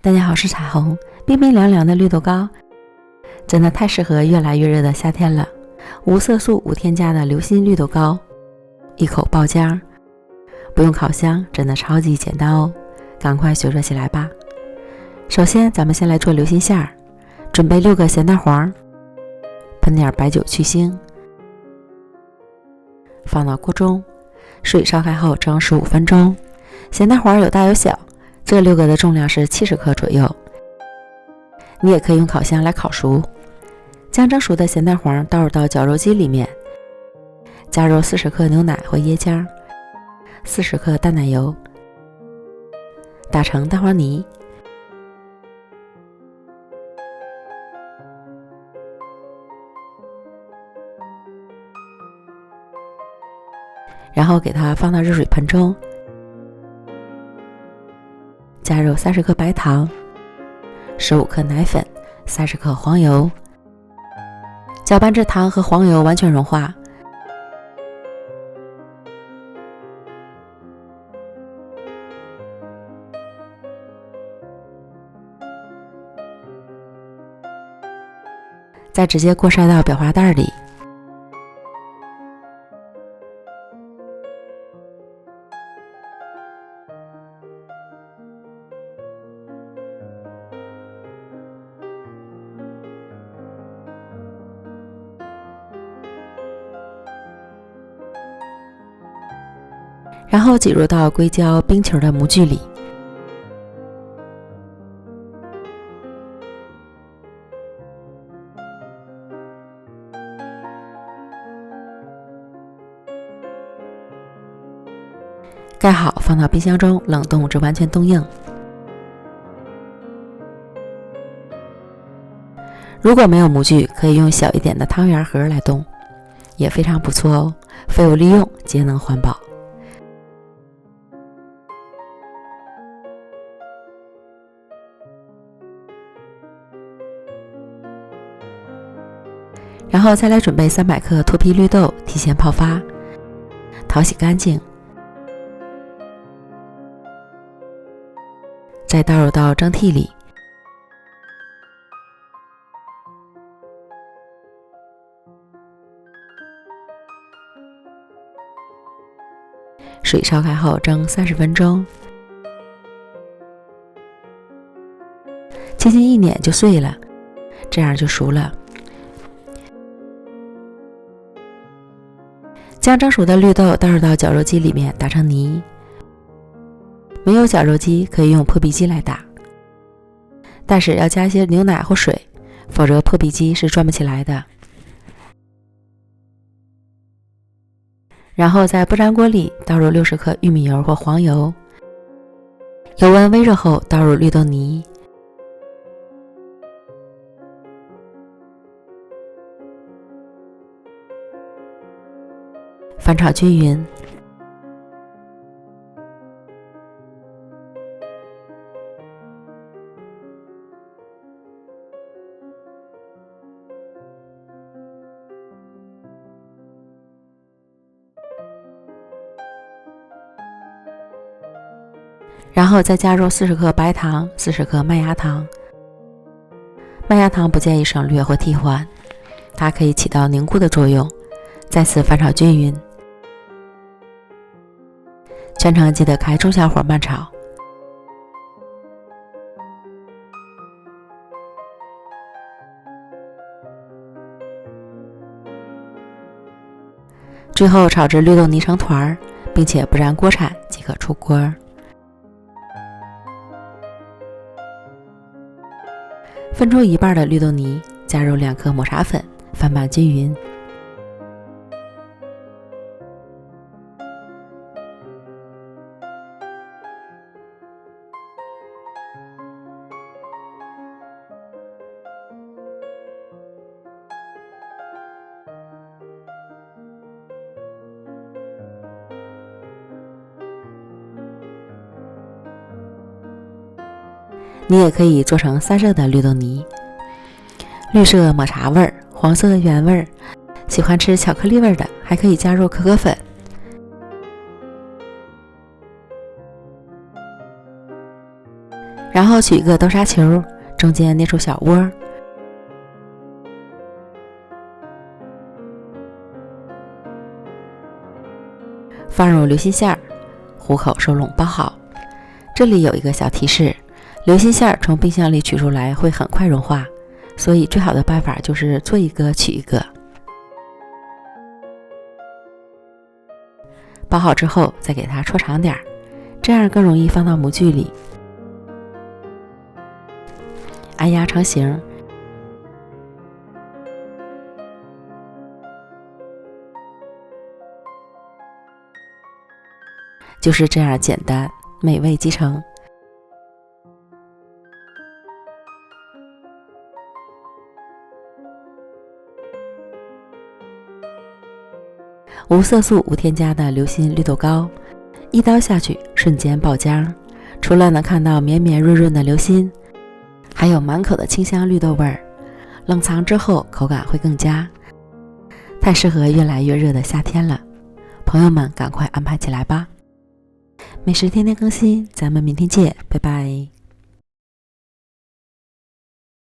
大家好，我是彩虹。冰冰凉凉的绿豆糕真的太适合越来越热的夏天了。无色素无添加的流心绿豆糕，一口爆浆，不用烤箱，真的超级简单哦。赶快学做起来吧。首先咱们先来做流心馅儿，准备6个咸蛋黄，喷点白酒去腥，放到锅中，水烧开后蒸15分钟。咸蛋黄有大有小，这6个的重量是70克左右。你也可以用烤箱来烤熟。将蒸熟的咸蛋黄倒入到绞肉机里面，加入40克牛奶或椰浆，40克淡奶油，打成蛋黄泥。然后给它放到热水盆中，加入30克白糖，15克奶粉，30克黄油，搅拌至糖和黄油完全融化。再直接过筛到裱花袋里。然后挤入到硅胶冰球的模具里，盖好，放到冰箱中冷冻至完全冻硬。如果没有模具，可以用小一点的汤圆盒来冻，也非常不错哦，废物利用，节能环保。然后再来准备300克脱皮绿豆，提前泡发，淘洗干净，再倒入到蒸屉里，水烧开后蒸30分钟，轻轻一碾就碎了，这样就熟了。将蒸熟的绿豆倒入到绞肉机里面打成泥，没有绞肉机可以用破壁机来打，但是要加一些牛奶或水，否则破壁机是转不起来的。然后在不粘锅里倒入60克玉米油或黄油，油温微热后倒入绿豆泥，翻炒均匀。然后再加入40克白糖，40克麦芽糖。麦芽糖不建议省略或替换，它可以起到凝固的作用。再次翻炒均匀，全程记得开中小火慢炒。最后炒至绿豆泥成团，并且不燃锅铲即可出锅。分出一半的绿豆泥，加入2克抹茶粉，翻拌均匀。你也可以做成3色的绿豆泥，绿色抹茶味儿，黄色原味儿，喜欢吃巧克力味的还可以加入可可粉。然后取一个豆沙球，中间捏出小窝，放入流心馅儿，虎口收拢包好。这里有一个小提示，流心馅儿从冰箱里取出来会很快融化，所以最好的办法就是做一个取一个。包好之后再给它戳长点，这样更容易放到模具里。按压成型，就是这样简单，美味即成。无色素、无添加的流心绿豆糕，一刀下去瞬间爆浆，除了能看到绵绵润润的流心，还有满口的清香绿豆味儿。冷藏之后口感会更佳，太适合越来越热的夏天了。朋友们赶快安排起来吧！美食天天更新，咱们明天见，拜拜。